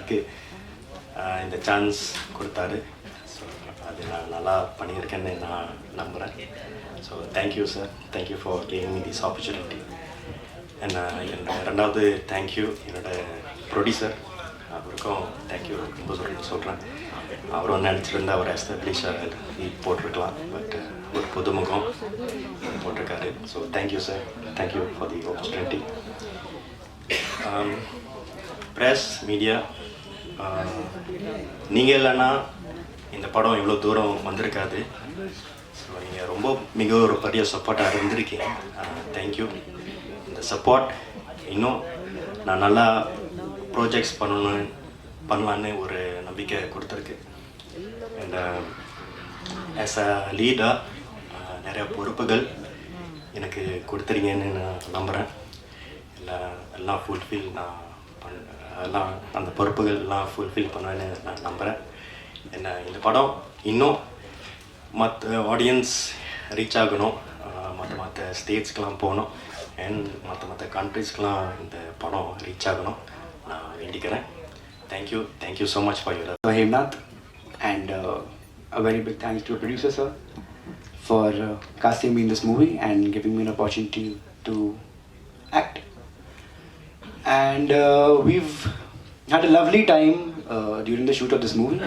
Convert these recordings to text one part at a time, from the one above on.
எனக்கு இந்த சான்ஸ் கொடுத்தாரு. ஸோ அது நான் நல்லா பண்ணியிருக்கேன்னு நான் நம்புகிறேன். So thank you sir, thank you for giving me this opportunity. என்னோட ரெண்டாவது தேங்க்யூ என்னோடய ப்ரொடியூசர், அவருக்கும் தேங்க்யூ ரொம்ப சொல்கிறேன். அவர் ஒன்று நினச்சிருந்தா அவர் எஸ்டாப்ளிஷாக போட்டிருக்கலாம், பட் ஒரு புதுமுகம் போட்டிருக்காரு. So thank you sir, thank you for the opportunity. Press media, நீங்கள் இல்லைன்னா இந்த படம் இவ்வளோ தூரம் வந்திருக்காது. ஸோ நீங்கள் ரொம்ப மிக ஒரு பெரிய சப்போர்ட்டாக இருந்திருக்கீங்க. தேங்க்யூ. இந்த சப்போர்ட் இன்னும் நான் நல்லா ப்ராஜெக்ட்ஸ் பண்ணலான்னு ஒரு நம்பிக்கை கொடுத்துருக்கு. அண்ட் ஆஸ் அ லீடாக நிறையா பொறுப்புகள் எனக்கு கொடுத்துருங்கன்னு நான் நம்புகிறேன். எல்லாம் ஃபுல்ஃபில் நான் எல்லாம் அந்த பொறுப்புகள் எல்லாம் ஃபுல்ஃபில் பண்ணுவேன்னு நான் நம்புகிறேன். இந்த படம் இன்னும் மற்ற ஆடியன்ஸ் ரீச் ஆகணும், மற்ற ஸ்டேட்ஸ்க்கெலாம் போகணும், அண்ட் மற்ற கண்ட்ரீஸ்க்கெலாம் இந்த படம் ரீச் ஆகணும் நான் வேண்டிக்கிறேன். Thank you so much for your Hemnath, and a very big thanks to producer sir for casting me in this movie and giving me an opportunity to act. And we've had a lovely time during the shoot of this movie,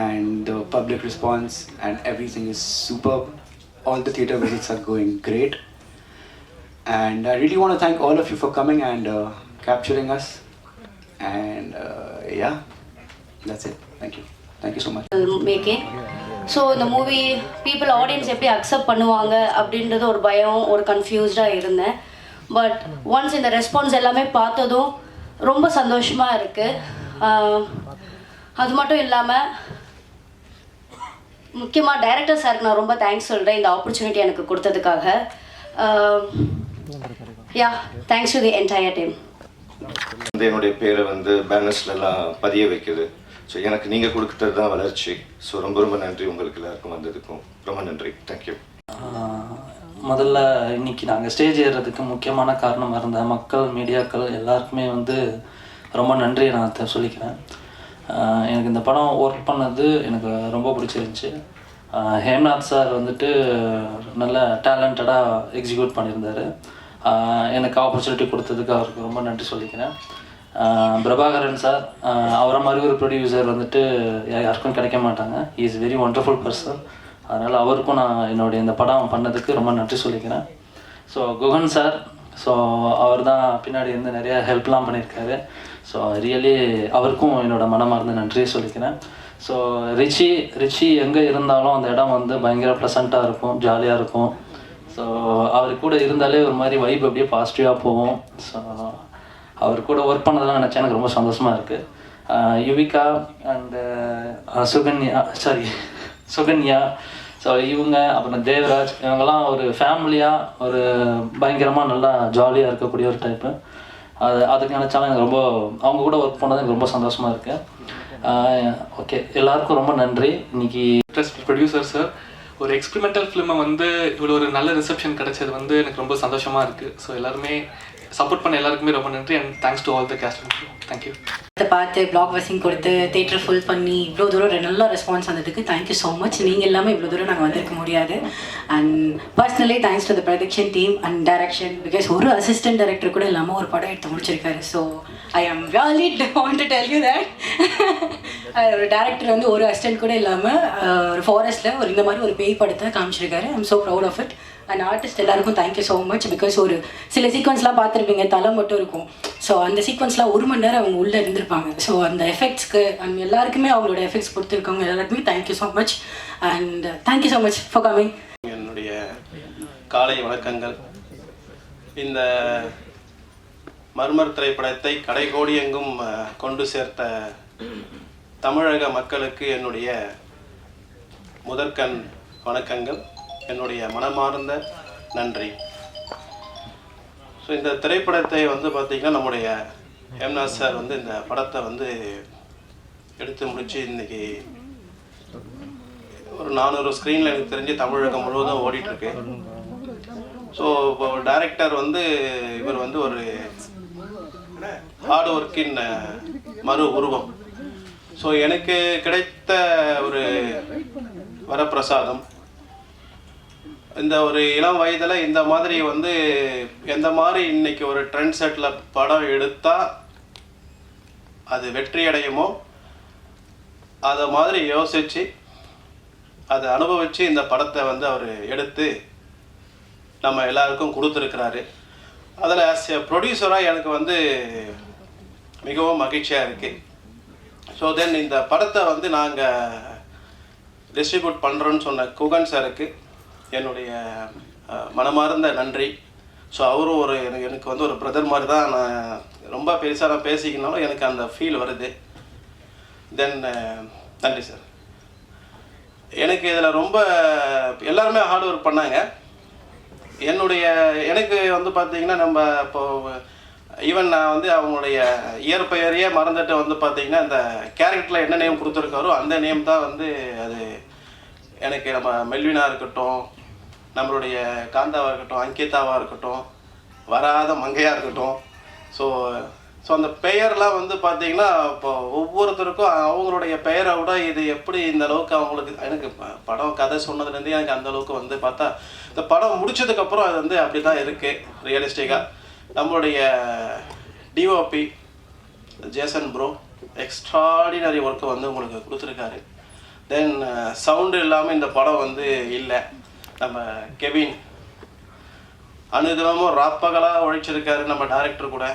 and the public response and everything is superb. All the theatre visits are going great, and I really want to thank all of you for coming and capturing us. And yeah, that's it. Thank you so much. Making so இந்த movie people audience எப்படி accept பண்ணுவாங்க அப்படின்றது ஒரு பயம், ஒரு கன்ஃபியூஸ்டாக இருந்தேன். But once இந்த response எல்லாமே பார்த்ததும் ரொம்ப சந்தோஷமாக இருக்குது. அது மட்டும் இல்லாமல் முக்கியமாக டைரக்டர் சாருக்கு நான் ரொம்ப தேங்க்ஸ் சொல்கிறேன் இந்த ஆப்பர்ச்சுனிட்டி எனக்கு கொடுத்ததுக்காக. Yeah, thanks to the entire team. என்னுடைய பேரை பேனர்ஸ்லாம் பதிய வைக்குது. ஸோ எனக்கு நீங்கள் கொடுக்குறது தான் வளர்ச்சி. ஸோ ரொம்ப நன்றி உங்களுக்கு எல்லாருக்கும் வந்ததுக்கும் ரொம்ப நன்றி. தேங்க்யூ. முதல்ல இன்னைக்கு நாங்கள் ஸ்டேஜ் ஏறுறதுக்கு முக்கியமான காரணமாக இருந்த மக்கள், மீடியாக்கள் எல்லாருக்குமே ரொம்ப நன்றியை நான் சொல்லிக்கிறேன். எனக்கு இந்த படம் ஒர்க் பண்ணது எனக்கு ரொம்ப பிடிச்சிருந்துச்சி. ஹேம்நாத் சார் நல்ல டேலண்டடாக எக்ஸிக்யூட் பண்ணியிருந்தார். எனக்கு ஆப்பர்ச்சுனிட்டி கொடுத்ததுக்கு அவருக்கு ரொம்ப நன்றி சொல்லிக்கிறேன். பிரபாகரன் சார், அவரை மாதிரி ஒரு ப்ரொடியூசர் யாருக்கும் கிடைக்க மாட்டாங்க. He is very wonderful person. அதனால் அவருக்கும் நான் என்னுடைய இந்த படம் பண்ணதுக்கு ரொம்ப நன்றி சொல்லிக்கிறேன். ஸோ குகன் சார், ஸோ அவர் தான் பின்னாடி நிறைய ஹெல்ப்லாம் பண்ணியிருக்காரு. ஸோ ரியலி அவருக்கும் என்னோடய மனமார்ந்த நன்றியை சொல்லிக்கிறேன். ஸோ ரிச்சி எங்கே இருந்தாலும் அந்த இடம் பயங்கர ப்ளசண்ட்டாக இருக்கும், ஜாலியாக இருக்கும். ஸோ அவர் கூட இருந்தாலே ஒரு மாதிரி வைப் அப்படியே பாசிட்டிவாக போகும். ஸோ அவர் கூட ஒர்க் பண்ணதெல்லாம் நினச்சா எனக்கு ரொம்ப சந்தோஷமாக இருக்குது. யுவிகா அண்டு சுகன்யா, ஸோ இவங்க, அப்புறம் தேவராஜ், இவங்கெல்லாம் ஒரு ஃபேமிலியாக ஒரு பயங்கரமாக நல்லா ஜாலியாக இருக்கக்கூடிய ஒரு டைப்பு. அதுக்கு நினச்சாலும் எனக்கு அவங்க கூட ஒர்க் பண்ணது எனக்கு ரொம்ப சந்தோஷமாக இருக்குது. ஓகே, எல்லாருக்கும் ரொம்ப நன்றி. இன்னைக்கு ப்ரொடியூசர் சார், ஒரு எக்ஸ்பெரிமெண்டல் ஃபிலிமை இவ்வளோ ஒரு நல்ல ரிசப்ஷன் கிடைச்சது எனக்கு ரொம்ப சந்தோஷமாக இருக்குது. ஸோ எல்லாருமே சப்போர்ட் பண்ண எல்லாருக்குமே ரொம்ப நன்றி. And thanks to all the cast. Thank you. இதை பார்த்து பிளாக் பஸ்ஸிங் கொடுத்து தேட்டரை ஃபுல் பண்ணி இவ்வளோ தூரம் நல்ல ரெஸ்பான்ஸ் வந்ததுக்கு தேங்க்யூ ஸோ மச். நீங்கள் எல்லாமே இவ்வளோ தூரம் நாங்கள் வந்திருக்க முடியாது. And personally thanks to the production team and direction, because ஒரு அசிஸ்டன்ட் டைரக்டர் கூட இல்லாமல் ஒரு படம் எடுத்து முடிச்சிருக்காரு. So I am really want to tell you that ஒரு டேரக்டர் ஒரு அசிஸ்டன்ட் கூட இல்லாமல் ஒரு ஃபாரஸ்ட்டில் இந்த மாதிரி ஒரு பேய் படத்தை காமிச்சிருக்காரு. I am so proud of it. And artist எல்லாருக்கும் தேங்க்யூ ஸோ மச். பிகாஸ் ஒரு சில சீக்வன்ஸ்லாம் பார்த்துருப்பீங்க, தலை மட்டும் இருக்கும். ஸோ அந்த சீக்வன்ஸ்லாம் 1 மணி நேரம் அவங்க உள்ளே இருந்திருப்பாங்க. ஸோ அந்த எஃபெக்ட்ஸ்க்கு அண்ட் எல்லாருக்குமே அவங்களோட எஃபெக்ட்ஸ் கொடுத்துருக்கவங்க எல்லாருக்குமே thank you so much. And thank you so much for coming. என்னுடைய காலை வணக்கங்கள். இந்த மர்மர் திரைப்படத்தை கடைகோடி எங்கும் கொண்டு சேர்த்த தமிழக மக்களுக்கு என்னுடைய முதற்கண் வணக்கங்கள், என்னுடைய மனமார்ந்த நன்றி. ஸோ இந்த திரைப்படத்தை பார்த்திங்கன்னா நம்முடைய ஹேம்நாத் சார் இந்த படத்தை எடுத்து முடித்து இன்றைக்கி ஒரு 400 ஸ்க்ரீனில் எனக்கு தெரிஞ்சு தமிழகம் முழுவதும் ஓடிட்டுருக்கு. ஸோ இப்போ டைரக்டர் இவர் ஒரு ஹார்ட் ஒர்க்கின் மறு உருவம். ஸோ எனக்கு கிடைத்த ஒரு வரப்பிரசாதம். இந்த ஒரு இளம் வயதில் இந்த மாதிரி வந்து எந்த மாதிரி இன்னைக்கு ஒரு ட்ரெண்ட் செட்டில் படம் எடுத்தால் அது வெற்றி அடையுமோ அதை மாதிரி யோசித்து அதை அனுபவித்து இந்த படத்தை வந்து அவர் எடுத்து நம்ம எல்லாருக்கும் கொடுத்துருக்கிறாரு. அதில் ஆஸ் எ ப்ரொடியூசராக எனக்கு வந்து மிகவும் மகிழ்ச்சியாக இருக்குது. ஸோ தென் இந்த படத்தை வந்து நாங்கள் டிஸ்ட்ரிபியூட் பண்ணுறோன்னு சொன்ன குகன் சாருக்கு என்னுடைய மனமார்ந்த நன்றி. ஸோ அவரும் ஒரு எனக்கு வந்து ஒரு பிரதர் மாதிரி தான். நான் ரொம்ப பெருசாக நான் பேசிக்கினாலும் எனக்கு அந்த ஃபீல் வருது. தென் நன்றி சார். எனக்கு இதில் ரொம்ப எல்லாருமே ஹார்ட் ஒர்க் பண்ணாங்க. எனக்கு வந்து பார்த்தீங்கன்னா நம்ம இப்போது ஈவன் நான் வந்து அவங்களுடைய இயற்பெயரையே மறந்துட்டு வந்து பார்த்தீங்கன்னா இந்த கேரக்டரில் என்ன நேம் கொடுத்துருக்காரோ அந்த நேம் தான் வந்து அது எனக்கு நம்ம மெல்வினாக இருக்கட்டும், நம்மளுடைய காந்தாவாக இருக்கட்டும், அங்கிதாவாக இருக்கட்டும், வராத மங்கையாக இருக்கட்டும். ஸோ அந்த பெயர்லாம் வந்து பார்த்தீங்கன்னா இப்போ ஒவ்வொருத்தருக்கும் அவங்களுடைய பெயரை விட இது எப்படி இந்த அளவுக்கு அவங்களுக்கு எனக்கு படம் கதை சொன்னதுலேருந்து எனக்கு அந்த அளவுக்கு வந்து பார்த்தா இந்த படம் முடிச்சதுக்கப்புறம் அது வந்து அப்படி தான் இருக்குது ரியலிஸ்டிக்காக. நம்மளுடைய டிஓபி ஜேசன் ப்ரோ எக்ஸ்ட்ராடினரி ஒர்க்கை வந்து உங்களுக்கு கொடுத்துருக்காரு. தென் சவுண்டு இல்லாமல் இந்த படம் வந்து இல்லை. நம்ம கெவின் அனுதினமும் ராப்பகலாக உழைச்சிருக்காரு நம்ம டைரக்டர் கூட.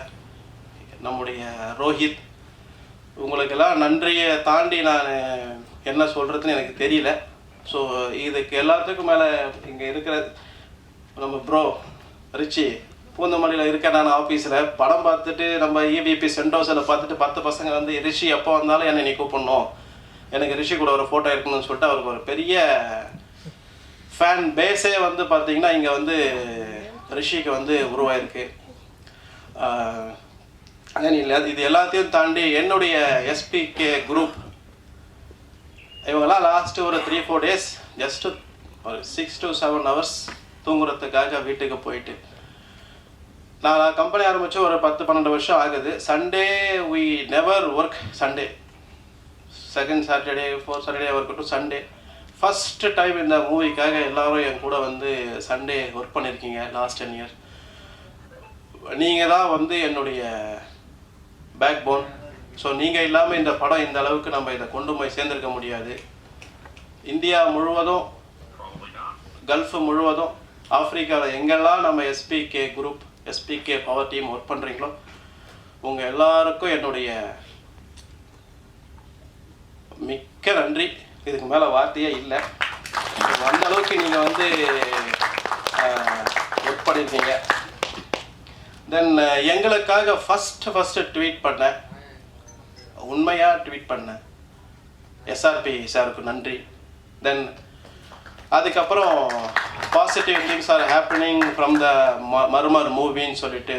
நம்முடைய ரோஹித், உங்களுக்கெல்லாம் நன்றியை தாண்டி நான் என்ன சொல்கிறதுன்னு எனக்கு தெரியல. ஸோ இதுக்கு எல்லாத்துக்கும் மேலே இங்கே இருக்கிற நம்ம ப்ரோ ரிச்சி பூந்தமல்லியில் இருக்கேன். நான் ஆஃபீஸில் படம் பார்த்துட்டு நம்ம இவிபி சென்டோஸில் பார்த்துட்டு 10 பசங்க வந்து ரிஷி எப்போ வந்தாலும் என்னை நீ கூப்பிடணும், எனக்கு ரிஷி கூட ஒரு ஃபோட்டோ எடுக்கணும்னு சொல்லிட்டு அவருக்கு ஒரு பெரிய ஃபேன் பேஸே வந்து பார்த்திங்கன்னா இங்கே வந்து ரிஷிக்கு வந்து உருவாயிருக்கு. இது எல்லாத்தையும் தாண்டி என்னுடைய எஸ்பிகே குரூப் இவங்கெல்லாம் லாஸ்ட்டு ஒரு 3-4 days ஜஸ்ட்டு ஒரு 6 to 7 hours தூங்குறதுக்காக வீட்டுக்கு போயிட்டு நான் கம்பெனி ஆரம்பித்து ஒரு 10-12 வருஷம் ஆகுது. Sunday we never work. Sunday second Saturday 4th Saturday இருக்கட்டும், சண்டே ஃபஸ்ட்டு டைம் இந்த மூவிக்காக எல்லோரும் என் கூட வந்து சண்டே ஒர்க் பண்ணியிருக்கீங்க லாஸ்ட் 10 years. நீங்கள் தான் வந்து என்னுடைய பேக் போன். ஸோ நீங்கள் இல்லாமல் இந்த படம் இந்த அளவுக்கு நம்ம இதை கொண்டு போய் சேர்ந்துருக்க முடியாது. இந்தியா முழுவதும், கல்ஃப் முழுவதும், ஆஃப்ரிக்காவில் எங்கெல்லாம் நம்ம SPK group, SPK power team work பண்ணுறீங்களோ உங்கள் எல்லாருக்கும் என்னுடைய மிக்க நன்றி. இதுக்கு மேலே வார்த்தையே இல்லை. அந்த அளவுக்கு நீங்கள் வந்து ஒர்க் பண்ணியிருக்கீங்க. தென் எங்களுக்காக ஃபஸ்ட்டு ட்வீட் பண்ணேன், உண்மையாக ட்வீட் பண்ணேன் எஸ்ஆர்பி சாருக்கு நன்றி. தென் அதுக்கப்புறம் positive things are happening from the Murmur மூவின்னு சொல்லிட்டு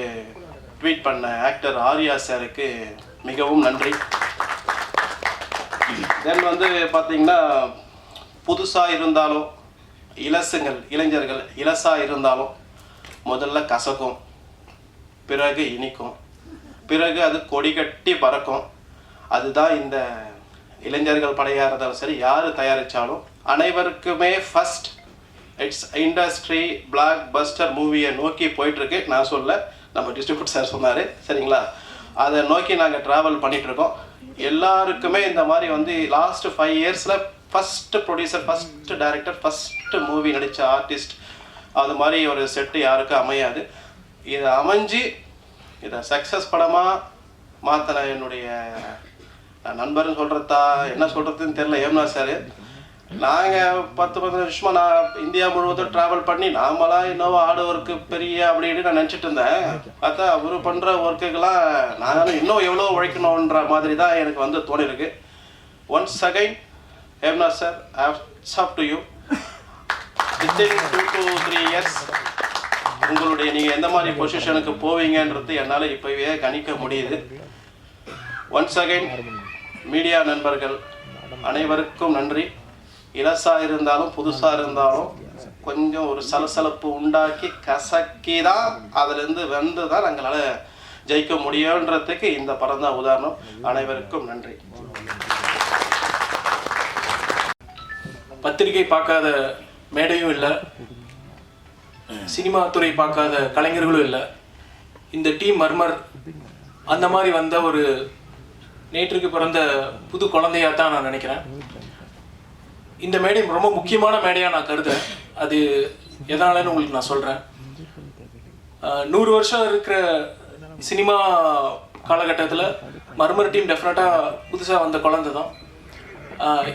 ட்வீட் பண்ண ஆக்டர் ஆர்யா சாருக்கு மிகவும் நன்றி. தென் வந்து பார்த்திங்கன்னா புதுசாக இருந்தாலும் இளைஞர்கள் இளசாக இருந்தாலும் முதல்ல கசக்கும், பிறகு இனிக்கும், பிறகு அது கொடி கட்டி பறக்கும். அதுதான் இந்த இளைஞர்கள் படையாறதாலும் சரி யார் தயாரித்தாலும் அனைவருக்குமே first it's industry black Bastar மூவியை நோக்கி போயிட்டுருக்கு. நான் சொல்ல, நம்ம டிஸ்ட்ரிபியூட் சார் சொன்னார், சரிங்களா? அதை நோக்கி நாங்கள் ட்ராவல் பண்ணிகிட்ருக்கோம். எல்லாருக்குமே இந்த மாதிரி வந்து லாஸ்ட் 5 yearsல first producer, first director, first movie நடித்த ஆர்டிஸ்ட், அது மாதிரி ஒரு செட்டு யாருக்கும் அமையாது. இதை அமைஞ்சு இதை சக்ஸஸ் படமாக மாற்றின என்னுடைய நண்பர்னு சொல்கிறதா என்ன சொல்கிறதுன்னு தெரில, ஏம்னா சார். நாங்கள் 10-15 வருஷமாக நான் இந்தியா முழுவதும் ட்ராவல் பண்ணி நாமளாம் இன்னும் ஆடு ஒர்க்கு பெரிய அப்படின்னு நான் நினச்சிட்டு இருந்தேன். பார்த்தா அவர் பண்ணுற ஒர்க்குக்கெல்லாம் நானும் இன்னும் எவ்வளோ உழைக்கணுன்ற மாதிரி தான் எனக்கு வந்து தோணிருக்கு. ஒன்ஸ் அகைன் ஏம்னா sir, hats off to you. Within 2 to 3 years உங்களுடைய நீங்கள் எந்த மாதிரி பொசிஷனுக்கு போவீங்கன்றது என்னால் இப்போவே கணிக்க முடியுது. ஒன்ஸ் அகைன் மீடியா நண்பர்கள் அனைவருக்கும் நன்றி. இலசாக இருந்தாலும் புதுசாக இருந்தாலும் கொஞ்சம் ஒரு சலசலப்பு உண்டாக்கி கசக்கி தான் அதிலேருந்து வந்து தான் எங்களால் ஜெயிக்க முடியுன்றதுக்கு இந்த படம் தான் உதாரணம். அனைவருக்கும் நன்றி. பத்திரிகை பார்க்காத மேடையும் இல்லை, சினிமா துறை பார்க்காத கலைஞர்களும் இல்லை. இந்த டீம் மர்மர் அந்த மாதிரி வந்த ஒரு நேற்றுக்கு பிறந்த புது குழந்தையாக தான் நான் நினைக்கிறேன். இந்த மேடை ரொம்ப முக்கியமான மேடையாக நான் கருதுறேன். அது எதனாலன்னு உங்களுக்கு நான் சொல்கிறேன். 100 வருஷம் இருக்கிற சினிமா காலகட்டத்தில் மர்மர் டீம் டெஃபினட்டாக புதுசாக வந்த குழந்தை தான்.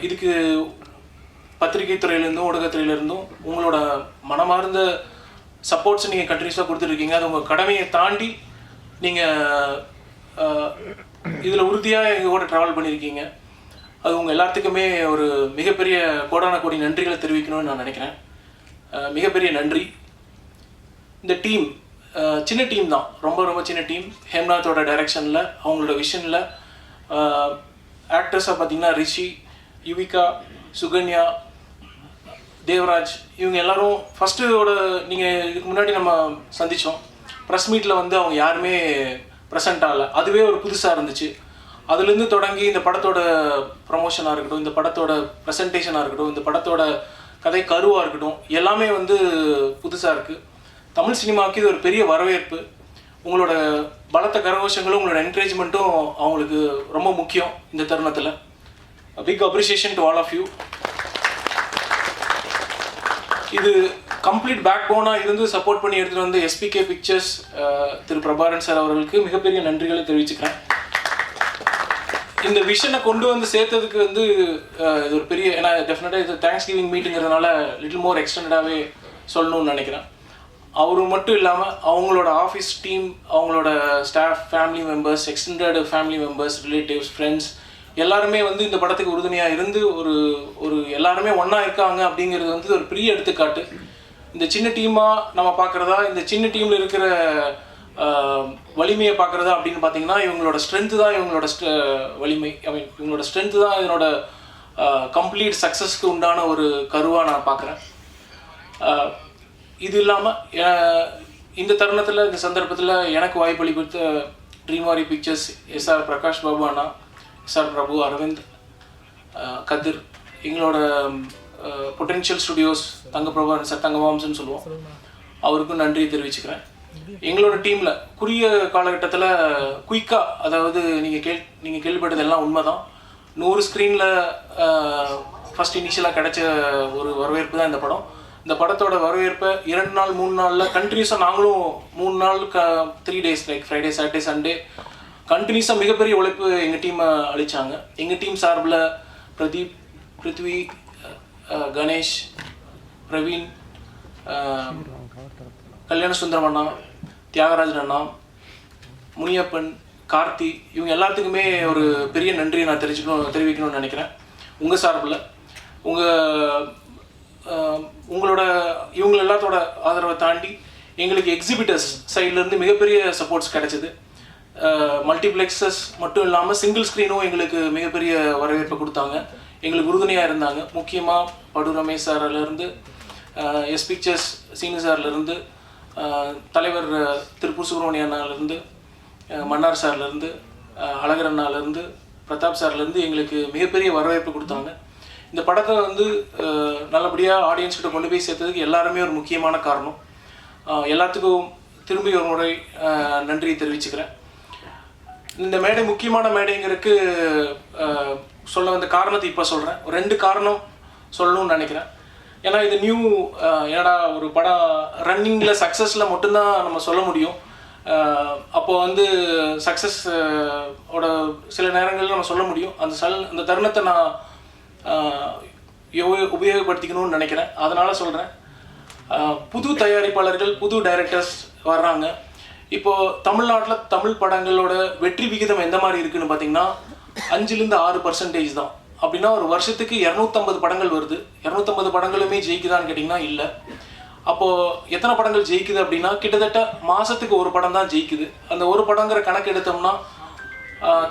இதுக்கு பத்திரிகை துறையிலேருந்தும் ஊடகத்துறையிலேருந்தும் உங்களோட மனமார்ந்த சப்போர்ட்ஸ் நீங்கள் கண்டினியூஸாக கொடுத்துருக்கீங்க. அது உங்கள் கடமையை தாண்டி நீங்கள் இதில் உறுதியாக எங்கள் கூட ட்ராவல் பண்ணியிருக்கீங்க. அது உங்கள் எல்லாத்துக்குமே ஒரு மிகப்பெரிய கோடான கோடி நன்றிகளை தெரிவிக்கணும்னு நான் நினைக்கிறேன். மிகப்பெரிய நன்றி. இந்த டீம் சின்ன டீம் தான், ரொம்ப ரொம்ப சின்ன டீம். ஹேம்நாத்தோட டைரக்ஷனில், அவங்களோட விஷனில் ஆக்டர்ஸாக பார்த்தீங்கன்னா ரிஷி, யுவிகா, சுகன்யா, தேவராஜ், இவங்க எல்லாரும் ஃபஸ்ட்டோட நீங்கள் இதுக்கு முன்னாடி நம்ம சந்தித்தோம். ப்ரெஸ் மீட்டில் வந்து அவங்க யாருமே ப்ரெசென்ட் ஆகலை. அதுவே ஒரு புதுசாக இருந்துச்சு. அதுலேருந்து தொடங்கி இந்த படத்தோட ப்ரமோஷனாக இருக்கட்டும், இந்த படத்தோட ப்ரெசன்டேஷனாக இருக்கட்டும், இந்த படத்தோட கதை கருவாக இருக்கட்டும், எல்லாமே வந்து புதுசாக இருக்குது. தமிழ் சினிமாவுக்கு இது ஒரு பெரிய வரவேற்பு. உங்களோட பலத்த கரகோஷங்களும் உங்களோட என்கரேஜ்மெண்ட்டும் அவங்களுக்கு ரொம்ப முக்கியம் இந்த தருணத்தில். Big appreciation to all of you. இது கம்ப்ளீட் பேக் போனாக இருந்து சப்போர்ட் பண்ணி எடுத்துகிட்டு வந்து எஸ்பிகே பிக்சர்ஸ் திரு பிரபாரன் சார் அவர்களுக்கு மிகப்பெரிய நன்றிகளை தெரிவிச்சுக்கிறேன். இந்த விஷனை கொண்டு வந்து சேர்த்ததுக்கு வந்து இது ஒரு பெரிய, ஏன்னா டெஃபினட்டாக இது தேங்க்ஸ் கிவிங் மீட்டிங்கிறதுனால லிட்டில் மோர் எக்ஸ்டெண்டடாகவே சொல்லணும்னு நினைக்கிறேன். அவரு மட்டும் இல்லாமல் அவங்களோட ஆஃபீஸ் டீம், அவங்களோட staff, family members, extended family members, relatives, friends எல்லாருமே வந்து இந்த படத்துக்கு உறுதுணையாக இருந்து ஒரு எல்லாருமே ஒன்றா இருக்காங்க அப்படிங்கிறது வந்து ஒரு பெரிய எடுத்துக்காட்டு. இந்த சின்ன டீமாக நம்ம பார்க்குறதா, இந்த சின்ன டீமில் இருக்கிற வலிமையை பார்க்குறதா அப்படின்னு பார்த்தீங்கன்னா இவங்களோட ஸ்ட்ரென்த்து தான் இவங்களோட வலிமை. இவங்களோட ஸ்ட்ரென்த்து தான் இதனோட கம்ப்ளீட் சக்ஸஸ்க்கு உண்டான ஒரு கருவாக நான் பார்க்குறேன். இது இல்லாமல் இந்த தருணத்தில், இந்த சந்தர்ப்பத்தில் எனக்கு வாய்ப்பளி கொடுத்த ட்ரீம்வாரி பிக்சர்ஸ், எஸ்ஆர் பிரகாஷ் பாபு அண்ணா, எஸ்ஆர் பிரபு, அரவிந்த், கதிர், எங்களோட பொட்டென்ஷியல் ஸ்டுடியோஸ் தங்கப்பிரபு சார், தங்கமாம்சன்னு சொல்லுவோம், அவருக்கும் நன்றி தெரிவிச்சுக்கிறேன். எங்களோட டீமில் குறுகிய காலகட்டத்தில் குயிக்காக, அதாவது நீங்கள் கேள்விப்பட்டது எல்லாம் உண்மை தான், 100 ஸ்க்ரீனில் ஃபஸ்ட் இனிஷியலாக கிடைச்ச ஒரு வரவேற்பு தான் இந்த படம். இந்த படத்தோட வரவேற்பை 2 நாள் 3 நாளில் கண்டினியூஸாக நாங்களும் 3 நாள் 3 days like Friday, Saturday, Sunday கண்டினியூஸாக மிகப்பெரிய உழைப்பு எங்கள் டீமை அளித்தாங்க. எங்கள் டீம் சார்பில் பிரதீப், பிருத்வி, கணேஷ், பிரவீன், கல்யாண சுந்தரம் அண்ணா, தியாகராஜன் அண்ணா, முனியப்பன், கார்த்தி, இவங்க எல்லாத்துக்குமே ஒரு பெரிய நன்றியை நான் தெரிவிக்கணும்னு நினைக்கிறேன். உங்கள் சார்பில் உங்களோட இவங்க எல்லாத்தோட ஆதரவை தாண்டி எங்களுக்கு எக்ஸிபிட்டர்ஸ் சைட்லேருந்து மிகப்பெரிய சப்போர்ட்ஸ் கிடைச்சிது. மல்டிப்ளெக்ஸஸ் மட்டும் இல்லாமல் சிங்கிள் ஸ்க்ரீனும் எங்களுக்கு மிகப்பெரிய வரவேற்பை கொடுத்தாங்க, எங்களுக்கு உறுதுணையாக இருந்தாங்க. முக்கியமாக படு ரமேஷ் சார்லேருந்து, எஸ் பிக்சர்ஸ் சீனு சார்லேருந்து, தலைவர் திருப்பூர் சுப்ரமணிய அண்ணாலேருந்து, மன்னார் சார்லேருந்து, அழகர் அண்ணாலேருந்து, பிரதாப் சார்லேருந்து எங்களுக்கு மிகப்பெரிய வரவேற்பு கொடுத்தாங்க. இந்த படத்தை வந்து நல்லபடியாக ஆடியன்ஸ்கிட்ட கொண்டு போய் சேர்த்ததுக்கு எல்லாருமே ஒரு முக்கியமான காரணம். எல்லாத்துக்கும் திரும்பி ஒரு முறை நன்றி தெரிவிச்சுக்கிறேன். இந்த மேடை முக்கியமான மேடைங்கிறதுக்கு சொல்ல வந்த காரணத்தை இப்போ சொல்கிறேன். 2 காரணம் சொல்லணும்னு நினைக்கிறேன். ஏன்னா இது ஏன்னா ஒரு படம் ரன்னிங்கில் சக்ஸஸில் மட்டும்தான் நம்ம சொல்ல முடியும். அப்போது வந்து சக்ஸஸ் ஓட சில நேரங்களில் நம்ம சொல்ல முடியும். அந்த தருணத்தை நான் உபயோகப்படுத்திக்கணும்னு நினைக்கிறேன். அதனால் சொல்கிறேன், புது தயாரிப்பாளர்கள், புது டைரக்டர்ஸ் வர்றாங்க. இப்போது தமிழ்நாட்டில் தமிழ் படங்களோட வெற்றி விகிதம் எந்த மாதிரி இருக்குதுன்னு பார்த்தீங்கன்னா 5-6% தான். அப்படின்னா ஒரு வருஷத்துக்கு 250 படங்கள் வருது. 250 படங்களுமே ஜெயிக்குதான்னு கேட்டிங்கன்னா இல்லை. அப்போது எத்தனை படங்கள் ஜெயிக்குது அப்படின்னா கிட்டத்தட்ட மாதத்துக்கு ஒரு படம் தான் ஜெயிக்குது. அந்த ஒரு படங்கிற கணக்கு எடுத்தோம்னா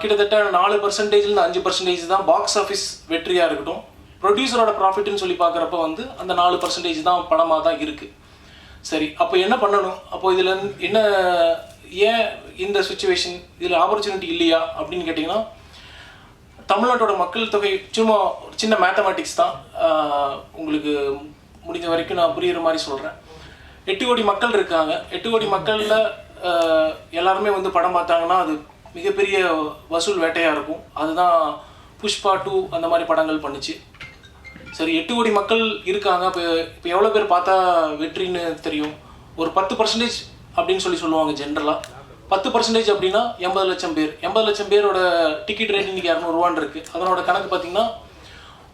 கிட்டத்தட்ட 4%-5% தான் பாக்ஸ் ஆஃபீஸ் வெற்றியாக இருக்கட்டும். ப்ரொடியூசரோட ப்ராஃபிட்னு சொல்லி பார்க்குறப்ப வந்து அந்த 4% தான் படமாக தான் இருக்குது. சரி, அப்போ என்ன பண்ணணும்? அப்போ இதில் என்ன ஏன் இந்த சுச்சுவேஷன், இதில் ஆப்பர்ச்சுனிட்டி இல்லையா அப்படின்னு கேட்டிங்கன்னா, தமிழ்நாட்டோட மக்கள் தொகை சும்மா சின்ன மேத்தமேட்டிக்ஸ் தான், உங்களுக்கு முடிஞ்ச வரைக்கும் நான் புரியுற மாதிரி சொல்கிறேன். 8 கோடி மக்கள் இருக்காங்க. 8 கோடி மக்களில் எல்லாருமே வந்து படம் பார்த்தாங்கன்னா அது மிகப்பெரிய வசூல் வேட்டையாக இருக்கும். அதுதான் புஷ்பா 2 அந்த மாதிரி படங்கள் பண்ணிச்சு. சரி, 8 கோடி மக்கள் இருக்காங்க. இப்போ எவ்வளோ பேர் பார்த்தா வெற்றின்னு தெரியும்? ஒரு 10% அப்படின்னு சொல்லுவாங்க ஜென்ரலாக. 10% அப்படின்னா 80 லட்சம் பேர். 80 லட்சம் பேரோட டிக்கெட் ரேட் இன்றைக்கி 200 ரூபான்னு இருக்குது. அதனோட கணக்கு பார்த்திங்கன்னா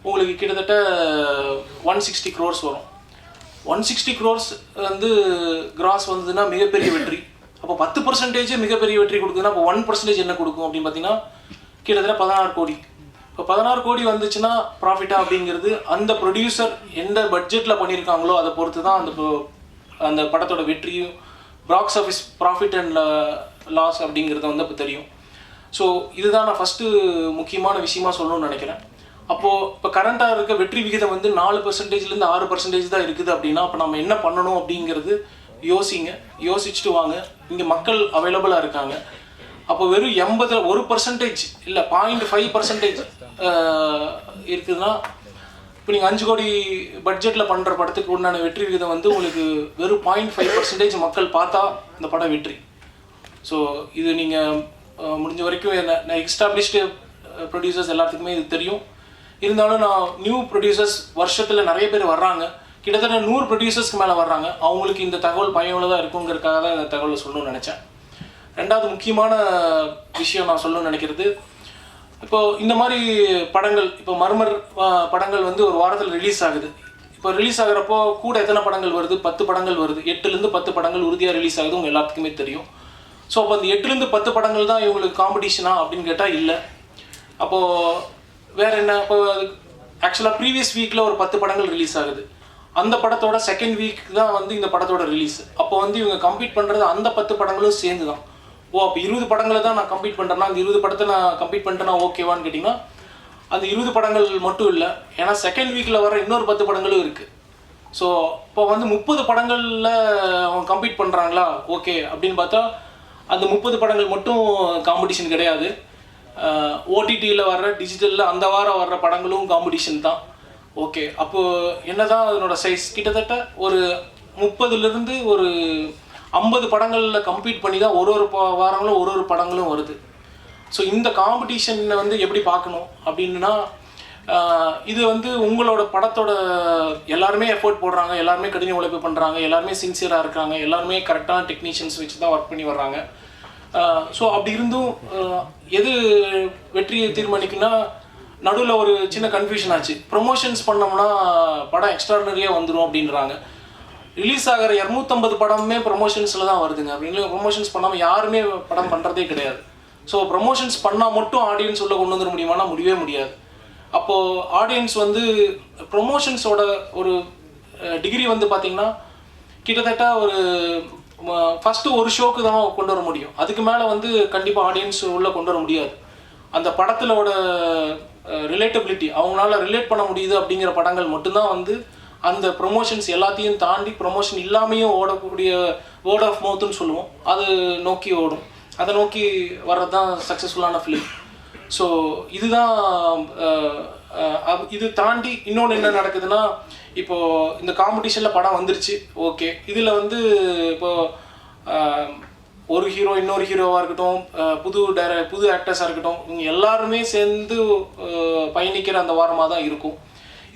உங்களுக்கு கிட்டத்தட்ட 160 crores வரும். 160 crores வந்து கிராஸ் வந்ததுன்னா மிகப்பெரிய வெற்றி. அப்போ 10% மிகப்பெரிய வெற்றி கொடுக்குதுன்னா அப்போ 1% என்ன கொடுக்கும் அப்படின்னு பார்த்தீங்கன்னா கிட்டத்தட்ட 16 கோடி. இப்போ 16 கோடி வந்துச்சுன்னா ப்ராஃபிட்டா அப்படிங்கிறது அந்த ப்ரொடியூசர் எந்த பட்ஜெட்டில் பண்ணியிருக்காங்களோ அதை பொறுத்து தான் அந்த படத்தோட வெற்றியும் box office profit and loss அப்படிங்கிறது வந்து அப்போ தெரியும். ஸோ இதுதான் நான் ஃபஸ்ட்டு முக்கியமான விஷயமா சொல்லணும்னு நினைக்கிறேன். அப்போது இப்போ கரண்ட்டாக இருக்க வெற்றி விகிதம் வந்து 4%லேருந்து 6% தான் இருக்குது அப்படின்னா அப்போ நம்ம என்ன பண்ணணும் அப்படிங்கிறது யோசிச்சுட்டு வாங்க. இங்கே மக்கள் அவைலபிளாக இருக்காங்க. அப்போ வெறும் 1% இல்லை 0.5% இருக்குதுன்னா இப்போ நீங்கள் 5 கோடி பட்ஜெட்டில் பண்ணுற படத்துக்கு உண்டான வெற்றி விகிதம் வந்து உங்களுக்கு வெறும் 0.5% மக்கள் பார்த்தா இந்த படம் வெற்றி. ஸோ இது நீங்கள் முடிஞ்ச வரைக்கும் நான் எஸ்டாப்ளிஷ்டு ப்ரொடியூசர்ஸ் எல்லாத்துக்குமே இது தெரியும். இருந்தாலும் நான் நியூ ப்ரொடியூசர்ஸ் வருஷத்தில் நிறைய பேர் வர்றாங்க. கிட்டத்தட்ட 100 ப்ரொடியூசர்ஸ்க்கு மேலே வர்றாங்க. அவங்களுக்கு இந்த தகவல் பயனுள்ளதாக இருக்குங்கிறதுக்காக தான் இந்த தகவலை சொல்லணும்னு நினச்சேன். ரெண்டாவது முக்கியமான விஷயம் நான் சொல்லணும்னு நினைக்கிறது, இப்போது இந்த மாதிரி படங்கள், இப்போ மர்மர் படங்கள் வந்து ஒரு வாரத்தில் ரிலீஸ் ஆகுது. இப்போ ரிலீஸ் ஆகிறப்போ கூட எத்தனை படங்கள் வருது? 10 படங்கள் வருது. 8லேருந்து 10 படங்கள் உறுதியாக ரிலீஸ் ஆகுது, உங்கள் எல்லாத்துக்குமே தெரியும். ஸோ அப்போ அந்த 8லேருந்து 10 படங்கள் தான் இவங்களுக்கு காம்படிஷனா அப்படின்னு கேட்டால் இல்லை. அப்போது வேறு என்ன? இப்போ ஆக்சுவலாக ப்ரீவியஸ் வீக்கில் ஒரு 10 படங்கள் ரிலீஸ் ஆகுது. அந்த படத்தோட செகண்ட் வீக் தான் வந்து இந்த படத்தோட ரிலீஸ். அப்போ வந்து இவங்க கம்ப்ளீட் பண்ணுறது அந்த 10 படங்களும் சேர்ந்து தான். அப்போ 20 படங்களை தான் நான் கம்ப்ளீட் பண்ணுறேன்னா அந்த 20 படத்தை நான் கம்ப்ளீட் பண்ணிட்டேன்னா ஓகேவான்னு கேட்டிங்கன்னா அந்த 20 படங்கள் மட்டும் இல்லை. ஏன்னா செகண்ட் வீக்கில் வர இன்னொரு 10 படங்களும் இருக்குது. ஸோ இப்போ வந்து 30 படங்களில் அவங்க கம்ப்ளீட் பண்ணுறாங்களா ஓகே அப்படின்னு பார்த்தா அந்த 30 படங்கள் மட்டும் காம்படிஷன் கிடையாது. ஓடிடியில் வர்ற டிஜிட்டலில் அந்த வாரம் வர்ற படங்களும் காம்படிஷன் தான். ஓகே, அப்போது என்ன தான் அதனோட சைஸ்? கிட்டத்தட்ட ஒரு 30லேருந்து ஒரு 50 படங்களில் கம்ப்ளீட் பண்ணி தான் ஒரு வாரங்களும் ஒரு படங்களும் வருது. ஸோ இந்த காம்படிஷனை வந்து எப்படி பார்க்கணும் அப்படின்னா, இது வந்து உங்களோட படத்தோட எல்லாருமே எஃபோர்ட் போடுறாங்க, எல்லாருமே கடின உழைப்பு பண்ணுறாங்க, எல்லாருமே சின்சியராக இருக்காங்க, எல்லாருமே கரெக்டான டெக்னீஷியன்ஸ் வச்சு தான் ஒர்க் பண்ணி வர்றாங்க. ஸோ அப்படி இருந்தும் எது வெற்றியை தீர்மானிக்குன்னா நடுவில் ஒரு சின்ன கன்ஃபியூஷன் ஆச்சு. ப்ரொமோஷன்ஸ் பண்ணோம்னா படம் எக்ஸ்ட்ராடனரியாக வந்துடும் அப்படின்றாங்க. ரிலீஸ் ஆகிற 250 படமே ப்ரொமோஷன்ஸில் தான் வருதுங்க. அப்படின்னு ப்ரொமோஷன்ஸ் பண்ணாமல் யாருமே படம் பண்ணுறதே கிடையாது. ஸோ ப்ரொமோஷன்ஸ் பண்ணால் மட்டும் ஆடியன்ஸ் உள்ள கொண்டு வந்துட முடியுமானா முடியவே முடியாது. அப்போது ஆடியன்ஸ் வந்து ப்ரொமோஷன்ஸோட ஒரு டிகிரி வந்து பார்த்திங்கன்னா கிட்டத்தட்ட ஒரு ஃபஸ்ட்டு ஒரு ஷோக்கு தான் கொண்டு வர முடியும். அதுக்கு மேலே வந்து கண்டிப்பாக ஆடியன்ஸ் உள்ளே கொண்டு வர முடியாது. அந்த படத்திலோட ரிலேட்டபிலிட்டி, அவங்களால ரிலேட் பண்ண முடியுது அப்படிங்கிற படங்கள் மட்டும்தான் வந்து அந்த ப்ரொமோஷன்ஸ் எல்லாத்தையும் தாண்டி ப்ரொமோஷன் இல்லாமையும் ஓடக்கூடிய வேர்ட் ஆஃப் மவுத்துன்னு சொல்லுவோம், அது நோக்கி ஓடும். அதை நோக்கி வர்றது தான் சக்ஸஸ்ஃபுல்லான ஃபிலிம். ஸோ இதுதான். இது தாண்டி இன்னொன்று என்ன நடக்குதுன்னா, இப்போது இந்த காம்படிஷனில் படம் வந்துருச்சு ஓகே, இதில் வந்து இப்போது ஒரு ஹீரோ இன்னொரு ஹீரோவாக இருக்கட்டும், புது ஆக்டர்ஸாக இருக்கட்டும், இவங்க எல்லாருமே சேர்ந்து பயணிக்கிற அந்த வாரமாக தான் இருக்கும்.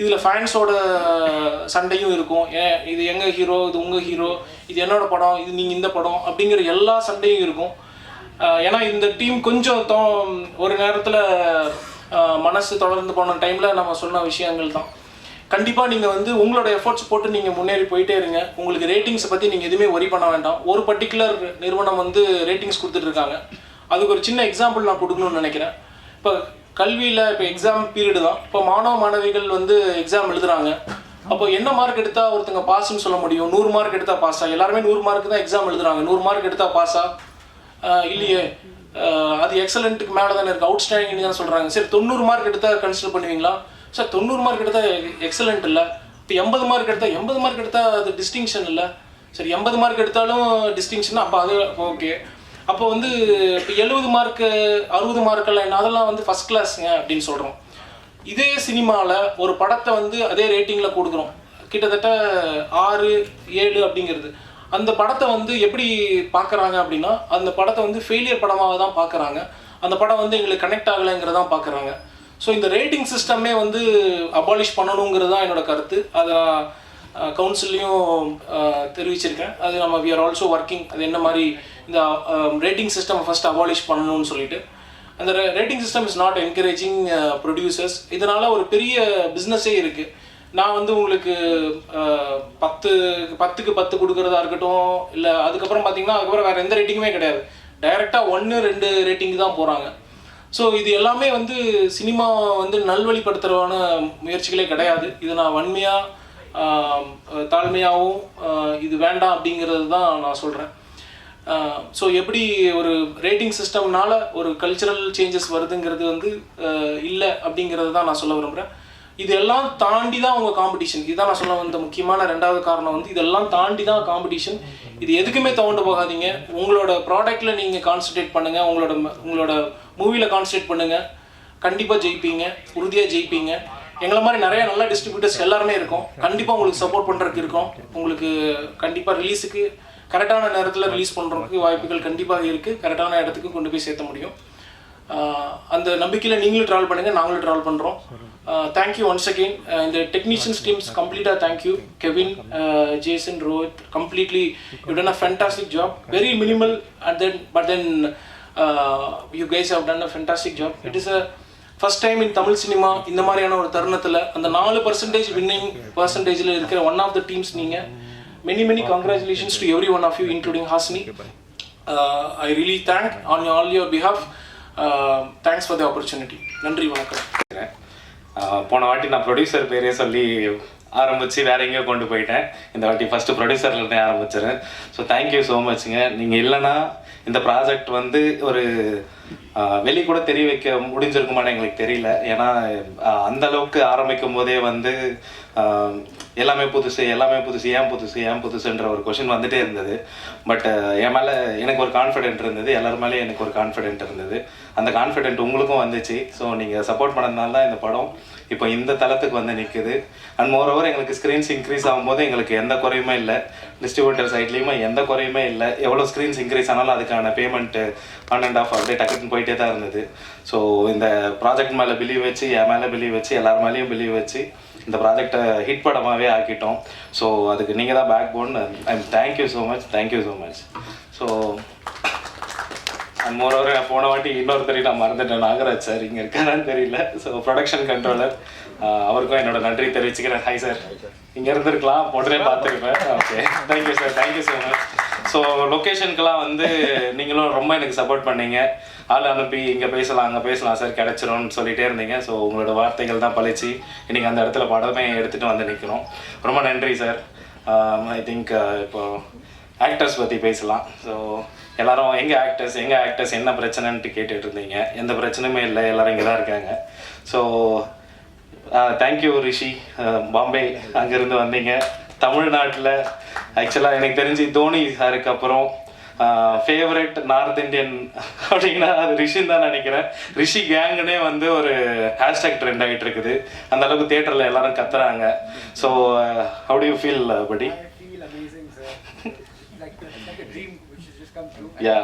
இதில் ஃபேன்ஸோட சண்டையும் இருக்கும். இது எங்கள் ஹீரோ, இது உங்கள் ஹீரோ, இது என்னோட படம், இது நீங்கள் இந்த படம் அப்படிங்கிற எல்லா சண்டையும் இருக்கும். ஏன்னா இந்த டீம் கொஞ்சம் ஒரு நேரத்தில் மனசு தொடர்ந்து போன டைமில் நம்ம சொன்ன விஷயங்கள் தான். கண்டிப்பாக நீங்கள் வந்து உங்களோட எஃபர்ட்ஸ் போட்டு நீங்கள் முன்னேறி போயிட்டே இருங்க. உங்களுக்கு ரேட்டிங்ஸை பற்றி நீங்கள் எதுவுமே ஒரி பண்ண வேண்டாம். ஒரு பர்டிகுலர் நிறுவனம் வந்து ரேட்டிங்ஸ் கொடுத்துட்ருக்காங்க. அதுக்கு ஒரு சின்ன எக்ஸாம்பிள் நான் கொடுக்கணும்னு நினைக்கிறேன். இப்போ கல்வியில் இப்போ எக்ஸாம் பீரியடு தான். இப்போ மாணவ மாணவிகள் வந்து எக்ஸாம் எழுதுகிறாங்க. அப்போ என்ன மார்க் எடுத்தால் ஒருத்தங்க பாஸ்ன்னு சொல்ல முடியும்? 100 மார்க் எடுத்தால் பாஸா? எல்லாருமே 100 மார்க் தான் எக்ஸாம் எழுதுறாங்க. 100 மார்க் எடுத்தால் பாஸா? இல்லையே, அது எக்ஸலண்ட்டுக்கு மேலே தானே இருக்குது, அவுட்ஸ்டாண்டிங் தான் சொல்கிறாங்க. சரி, 90 மார்க் எடுத்தால் கன்சிடர் பண்ணுவீங்களா? சார் 90 மார்க் எடுத்தால் எக்ஸலண்ட் இல்லை. இப்போ 80 மார்க் எடுத்தால் அது டிஸ்டிங்ஷன் இல்லை. சரி, 80 மார்க் எடுத்தாலும் டிஸ்டிங்ஷன், அப்போ அது ஓகே. அப்போ வந்து இப்போ 70 மார்க்கு 60 மார்க்கெல்லாம் என்ன, அதெல்லாம் வந்து ஃபஸ்ட் கிளாஸுங்க அப்படின்னு சொல்கிறோம். இதே சினிமாவில் ஒரு படத்தை வந்து அதே ரேட்டிங்கில் கொடுக்குறோம், கிட்டத்தட்ட 6, 7 அப்படிங்கிறது. அந்த படத்தை வந்து எப்படி பார்க்குறாங்க அப்படின்னா, அந்த படத்தை வந்து ஃபெயிலியர் படமாக தான் பார்க்குறாங்க. அந்த படம் வந்து எங்களுக்கு கனெக்ட் ஆகலைங்கிறதான் பார்க்குறாங்க. ஸோ இந்த ரேட்டிங் சிஸ்டமே வந்து அபாலிஷ் பண்ணணுங்கிறது தான் என்னோட கருத்து. அதை கவுன்சில்லையும் தெரிவிச்சிருக்கேன். அது நம்ம வி ஆர் ஆல்சோ ஒர்க்கிங், அது என்ன மாதிரி இந்த ரேட்டிங் சிஸ்டம் ஃபஸ்ட் அபாலிஷ் பண்ணணும்னு சொல்லிட்டு. அந்த rating system is not encouraging producers. இதனால் ஒரு பெரிய பிஸ்னஸே இருக்குது. நான் வந்து உங்களுக்கு 10க்கு 10 கொடுக்குறதா இருக்கட்டும், இல்லை அதுக்கப்புறம் பார்த்தீங்கன்னா அதுக்கப்புறம் வேறு எந்த ரேட்டிங்குமே கிடையாது, டைரெக்டாக 1, 2 ரேட்டிங்கு தான் போகிறாங்க. ஸோ இது எல்லாமே வந்து சினிமா வந்து நல்வழிப்படுத்துகிறவான முயற்சிகளே கிடையாது. இது நான் வன்மையாக தாழ்மையாகவும் இது வேண்டாம் அப்படிங்கிறது தான் நான் சொல்கிறேன். ஸோ எப்படி ஒரு ரேட்டிங் சிஸ்டம்னால ஒரு கல்ச்சுரல் சேஞ்சஸ் வருதுங்கிறது வந்து இல்லை அப்படிங்கிறது தான் நான் சொல்ல விரும்புகிறேன். இதெல்லாம் தாண்டி தான் உங்கள் காம்படிஷன். இதுதான் நான் சொல்ல வந்த முக்கியமான 2வது காரணம் வந்து இதெல்லாம் தாண்டி தான் காம்படிஷன். இது எதுக்குமே தவண்டு போகாதீங்க. உங்களோட ப்ராடக்டில் நீங்கள் கான்சன்ட்ரேட் பண்ணுங்கள், உங்களோட மூவியில் கான்சன்ட்ரேட் பண்ணுங்கள். கண்டிப்பாக ஜெயிப்பீங்க, உறுதியாக ஜெயிப்பீங்க. எங்களை மாதிரி நிறைய நல்ல டிஸ்ட்ரிபியூட்டர்ஸ் எல்லாருமே இருக்கும், கண்டிப்பாக உங்களுக்கு சப்போர்ட் பண்ணுறதுக்கு இருக்கோம். உங்களுக்கு கண்டிப்பாக ரிலீஸுக்கு கரெக்டான நேரத்தில் ரிலீஸ் பண்ணுறதுக்கு வாய்ப்புகள் கண்டிப்பாக இருக்குது. கரெக்டான இடத்துக்கு கொண்டு போய் சேர்த்த முடியும். அந்த நம்பிக்கையில் நீங்களும் ட்ராவல் பண்ணுங்கள், நாங்களும் ட்ராவல் பண்ணுறோம். Thank you once again. இந்த டெக்னீஷியன்ஸ் டீம்ஸ் கம்ப்ளீட்டாக thank you. Kevin, Jason, Rohit, completely you done a fantastic job. Very minimal but then you guys have done a fantastic job. It is a first time in Tamil cinema இந்த மாதிரியான ஒரு தருணத்தில் அந்த 4% winning பர்சன்டேஜில் இருக்கிற one of the teams நீங்கள். many congratulations to every one of you including Hasni. I really thank on all your behalf. Thanks for the opportunity. நன்றி, வணக்கம். போன வாட்டி நான் ப்ரொடியூசர் பேரே சொல்லி ஆரம்பித்து வேற எங்கேயோ கொண்டு போயிட்டேன். இந்த வாட்டி ஃபஸ்ட்டு ப்ரொடியூசர்லேருந்தே ஆரம்பிச்சிடுறேன். ஸோ தேங்க்யூ ஸோ மச்ங்க. நீங்கள் இல்லைன்னா இந்த ப்ராஜெக்ட் வந்து ஒரு வெளியே கூட தெரிய வைக்க முடிஞ்சிருக்குமான்னு எங்களுக்கு தெரியல. ஏன்னா அந்த அளவுக்கு ஆரம்பிக்கும் போதே வந்து எல்லாமே புதுசு ஏன் புதுசுன்ற ஒரு கொஷின் வந்துட்டே இருந்தது. பட் என் மேலே எனக்கு ஒரு கான்ஃபிடென்ட் இருந்தது, எல்லார் மேலேயும் எனக்கு ஒரு கான்ஃபிடென்ட் இருந்தது. அந்த கான்ஃபிடென்ட் உங்களுக்கும் வந்துச்சு. ஸோ நீங்கள் சப்போர்ட் பண்ணதுனால தான் இந்த படம் இப்போ இந்த தளத்துக்கு வந்து நிற்குது. அண்ட் மோரோவர் எங்களுக்கு ஸ்க்ரீன்ஸ் இன்க்ரீஸ் ஆகும்போது எங்களுக்கு எந்த குறையுமே இல்லை, டிஸ்ட்ரிபியூட்டர் சைட்லேயுமே எந்த குறையுமே இல்லை. எவ்வளோ ஸ்க்ரீன்ஸ் இன்க்ரீஸ் ஆனாலும் அதுக்கான பேமெண்ட்டு 1.5 அப்படியே டக்குன்னு போயிட்டே தான் இருந்தது. ஸோ இந்த ப்ராஜெக்ட் மேலே பிலீவ் வச்சு, என் மேலே பிலீவ் வச்சு, எல்லார் மேலேயும் பிலீவ் வச்சு இந்த ப்ராஜெக்டை ஹிட் படமாகவே ஆக்கிட்டோம். ஸோ அதுக்கு நீங்கள் தான் backbone. Thank you so much. So and moreover போன வாட்டி இன்னொருத்தரையும் நான் மறந்துட்டேன், நாகராஜ் சார் இங்கே இருக்காரான்னு தெரியல. ஸோ ப்ரொடக்ஷன் கண்ட்ரோலர், அவருக்கும் என்னோட நன்றி தெரிவிச்சுக்கிறேன். ஹாய் சார், இங்கே இருந்திருக்கலாம், உடனே பார்த்துருப்பேன். Okay, thank you sir, thank you so much. So லொக்கேஷனுக்கெல்லாம் வந்து நீங்களும் ரொம்ப எனக்கு சப்போர்ட் பண்ணீங்க. ஆள் அனுப்பி இங்கே பேசலாம் அங்கே பேசலாம் சார், கிடச்சிரும்னு சொல்லிகிட்டே இருந்தீங்க. ஸோ உங்களோட வார்த்தைகள் தான் பழிச்சு இன்றைக்கி அந்த இடத்துல படமே எடுத்துகிட்டு வந்து நிற்கணும். ரொம்ப நன்றி சார். ஐ திங்க் இப்போது ஆக்டர்ஸ் பற்றி பேசலாம். ஸோ எல்லோரும் எங்கள் ஆக்டர்ஸ் என்ன பிரச்சனைன்ட்டு கேட்டுட்டு இருந்தீங்க. எந்த பிரச்சனையுமே இல்லை, எல்லோரும் இங்கே தான் இருக்காங்க. ஸோ தேங்க்யூ ரிஷி, பாம்பே அங்கேருந்து வந்தீங்க. தமிழ்நாட்டில் ஆக்சுவலாக எனக்கு தெரிஞ்சு தோனி சாருக்கு அப்புறம் ஃபேவரட் நார்த் இந்தியன் அப்படின்னா அது ரிஷின்னு தான் நினைக்கிறேன். ரிஷி கேங்குனே வந்து ஒரு ஹேஷ்டேக் ட்ரெண்ட் ஆகிட்டு இருக்குது. அந்த அளவுக்கு தியேட்டரில் எல்லாரும் கத்துறாங்க. So how to you feel படி? Yeah,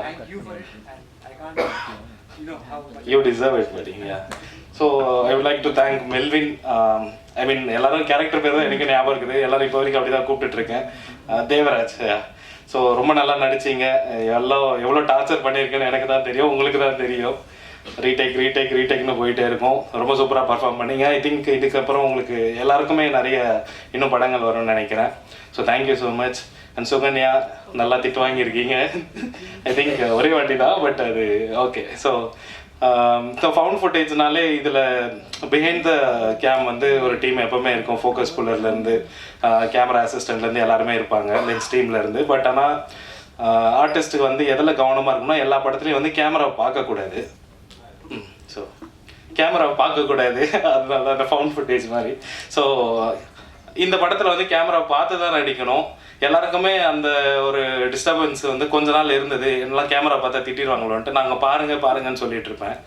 you deserve it buddy. Yeah, so I would like to thank Melvin. I mean எல்லாரும் கேரக்டர் பேர் தான் எனக்கு ஞாபகம் இருக்குது, எல்லாரும் இப்போ வரைக்கும் அப்படி தான் கூப்பிட்டுட்டு இருக்கேன். தேவராஜ். ஸோ ரொம்ப நல்லா நடிச்சிங்க. எவ்வளோ டார்ச்சர் பண்ணியிருக்கேன்னு எனக்கு தான் தெரியும், உங்களுக்கு தான் தெரியும். ரீடேக்னு போயிட்டே இருக்கும். ரொம்ப சூப்பராக பர்ஃபார்ம் பண்ணிங்க. ஐ திங்க் இதுக்கப்புறம் உங்களுக்கு எல்லாருக்குமே நிறைய இன்னும் படங்கள் வரும்னு நினைக்கிறேன். So thank you so much. And Sukanya, நல்லா திட்டு வாங்கியிருக்கீங்க. ஐ திங்க் ஒரே வாட்டி தான், பட் அது ஓகே. ஸோ ஃபவுண்ட் ஃபுட்டேஜ்னாலே இதில் பிஹைண்ட் த கேம் வந்து ஒரு டீம் எப்போவுமே இருக்கும். ஃபோக்கஸ் புல்லர்லேருந்து கேமரா அசிஸ்டண்ட்லேருந்து எல்லாருமே இருப்பாங்க, லென்ஸ் டீம்லேருந்து. பட் ஆனால் ஆர்டிஸ்ட்டுக்கு வந்து எதில் கவனமாக இருக்குன்னா, எல்லா படத்துலையும் வந்து கேமராவை பார்க்கக்கூடாது. ஸோ கேமராவை பார்க்கக்கூடாது, அதனால அந்த ஃபவுண்ட் ஃபுட்டேஜ் மாதிரி. ஸோ இந்த படத்தில் வந்து கேமரா பார்த்து தான் நடிக்கணும். எல்லாருக்குமே அந்த ஒரு டிஸ்டர்பன்ஸ் வந்து கொஞ்ச நாள் இருந்தது. என்னெல்லாம் கேமரா பார்த்தா திட்டிடுவாங்களோன்ட்டு நாங்கள் பாருங்கன்னு சொல்லிட்டு இருப்பேன்.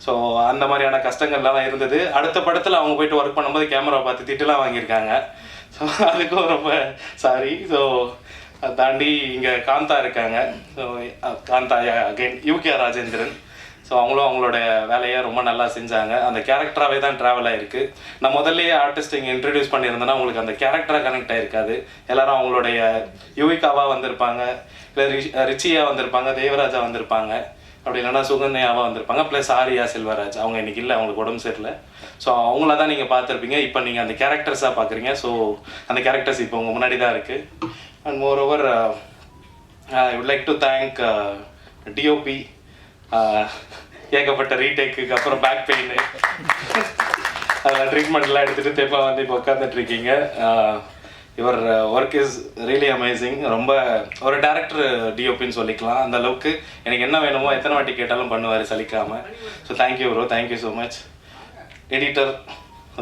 ஸோ அந்த மாதிரியான கஷ்டங்கள்லாம் இருந்தது. அடுத்த படத்தில் அவங்க போயிட்டு ஒர்க் பண்ணும்போது கேமரா பார்த்து திட்டுலாம் வாங்கியிருக்காங்க. ஸோ அதுக்கும் ரொம்ப சாரி. ஸோ அதை தாண்டி இங்கே காந்தா இருக்காங்க. So Kantha again UK Rajendran. So அவங்களும் அவங்களோட வேலையை ரொம்ப நல்லா செஞ்சாங்க. அந்த கேரக்டராகவே தான் ட்ராவல் ஆகிருக்கு. நான் முதல்லையே ஆர்டிஸ்ட் இங்கே இன்ட்ரடியூஸ் பண்ணியிருந்தேன்னா உங்களுக்கு அந்த கேரக்டராக கனெக்ட் ஆகிருக்காது. எல்லாரும் அவங்களுடைய யுவிகாவாக வந்திருப்பாங்க, இல்லை ரிச்சியாக வந்திருப்பாங்க, தேவராஜா வந்திருப்பாங்க, அப்படி இல்லைன்னா சுகன்யாவாக வந்திருப்பாங்க, ப்ளஸ் ஆரியா செல்வராஜ். அவங்க இன்றைக்கி இல்லை, அவங்களுக்கு உடம்பு சரியில்லை. ஸோ அவங்கள தான் நீங்கள் பார்த்துருப்பீங்க. இப்போ நீங்கள் அந்த கேரக்டர்ஸாக பார்க்குறீங்க. ஸோ அந்த கேரக்டர்ஸ் இப்போ உங்கள் முன்னாடி தான் இருக்குது. And more over I would like to thank DOP. ஏகப்பட்ட ரீடேக்குக்கு அப்புறம் பேக் பெயின் அதில் ட்ரீட்மெண்ட்லாம் எடுத்துகிட்டு தேப்பா வந்து இப்போ உட்காந்துட்ருக்கீங்க. Your work is really amazing. ரொம்ப ஒரு டேரக்டர் டிஓபின்னு சொல்லிக்கலாம். அந்த அளவுக்கு எனக்கு என்ன வேணுமோ எத்தனை வாட்டி கேட்டாலும் பண்ணுவார் சலிக்காமல். So thank you bro, thank you so much. Editor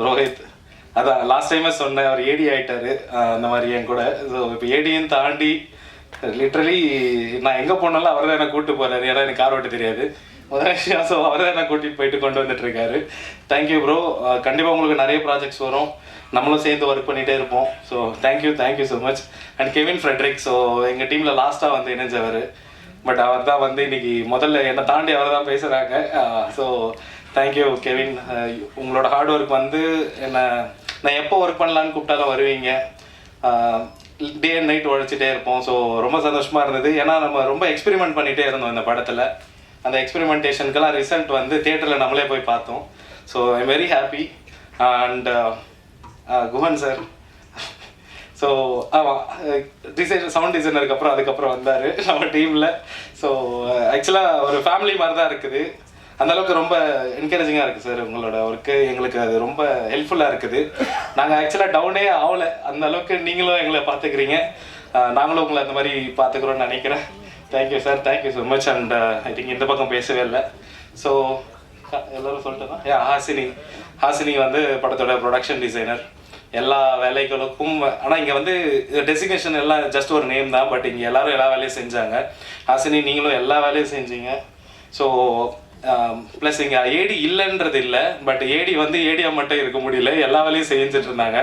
Rohit, அதான் லாஸ்ட் டைமே சொன்னேன், அவர் ஏடி ஆகிட்டார் அந்த மாதிரி என் கூட. ஸோ இப்போ ஏடியும் தாண்டி லிட்ரலி நான் எங்கே போனாலும் அவர் தான் என்னை கூப்பிட்டு போகிறாரு. ஏன்னா எனக்கு கார் ஓட்ட தெரியாது முதல் விஷயம். ஸோ அவர் தான் என்னை கூட்டிகிட்டு போயிட்டு கொண்டு வந்துட்டுருக்காரு. Thank you bro. கண்டிப்பாக உங்களுக்கு நிறைய ப்ராஜெக்ட்ஸ் வரும், நம்மளும் சேர்ந்து ஒர்க் பண்ணிகிட்டே இருப்போம். So thank you so much. And Kevin Fredrick, so எங்கள் டீமில் லாஸ்ட்டாக வந்து இணைஞ்சவர். பட் அவர் தான் வந்து இன்னைக்கு முதல்ல என்னை தாண்டி அவர் தான் பேசுகிறாங்க. So thank you Kevin. உங்களோட ஹார்ட் ஒர்க் வந்து நான் எப்போ ஒர்க் பண்ணலான்னு கூப்பிட்டாலும் வருவீங்க. டே அண்ட் நைட் உழைச்சிட்டே இருப்போம். ஸோ ரொம்ப சந்தோஷமாக இருந்தது. ஏன்னா நம்ம ரொம்ப எக்ஸ்பெரிமெண்ட் பண்ணிகிட்டே இருந்தோம் இந்த படத்தில். அந்த எக்ஸ்பெரிமெண்டேஷனுக்கெல்லாம் ரிசல்ட் வந்து தியேட்டரில் நம்மளே போய் பார்த்தோம். So I am very happy. And Guhan sir, so ஆமாம் சவுண்ட் டிசைனருக்கு அப்புறம் அதுக்கப்புறம் வந்தார் நம்ம டீமில். ஸோ ஆக்சுவலாக ஒரு ஃபேமிலி மாதிரி தான் இருக்குது. அந்தளவுக்கு ரொம்ப என்கரேஜிங்காக இருக்குது சார் உங்களோட ஒர்க்கு. எங்களுக்கு அது ரொம்ப ஹெல்ப்ஃபுல்லாக இருக்குது. நாங்கள் ஆக்சுவலாக டவுனே ஆகலை, அந்த அளவுக்கு நீங்களும் எங்களை பார்த்துக்கிறீங்க, நாங்களும் உங்களை அந்த மாதிரி பார்த்துக்குறோன்னு நினைக்கிறேன். Thank you sir, thank you so much. And I think இந்த பக்கம் பேசவே இல்லை. ஸோ எல்லோரும் சொல்லிட்டேன்னா ஹாசினி வந்து படத்தோட ப்ரொடக்ஷன் டிசைனர். எல்லா வேலைகளுக்கும் ஆனால் இங்கே வந்து டெசிக்னேஷன் எல்லாம் ஜஸ்ட் ஒரு நேம் தான். பட் இங்கே எல்லோரும் எல்லா வேலையும் செஞ்சாங்க. ஹாசினி நீங்களும் எல்லா வேலையும் செஞ்சீங்க. ஸோ ப்ளஸ் இங்கே ஏடி இல்லைன்றது இல்லை, பட் ஏடி வந்து ஏடியாக மட்டும் இருக்க முடியல, எல்லா வேலையும் செஞ்சுட்டு இருந்தாங்க.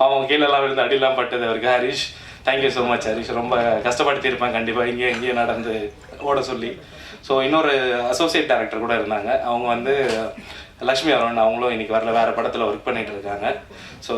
அவங்க கீழெல்லாம் விழுந்து அடிலாம் பட்டது அவருக்கு. Harish, thank you so much Harish. ரொம்ப கஷ்டப்படுத்தியிருப்பேன் கண்டிப்பாக இங்கேயே நடந்து ஓட சொல்லி. ஸோ இன்னொரு அசோசியேட் டைரக்டர் கூட இருந்தாங்க, அவங்க வந்து லக்ஷ்மி அருண். அவங்களும் இன்றைக்கி வரல, வேறு படத்தில் ஒர்க் பண்ணிகிட்டு இருக்காங்க. ஸோ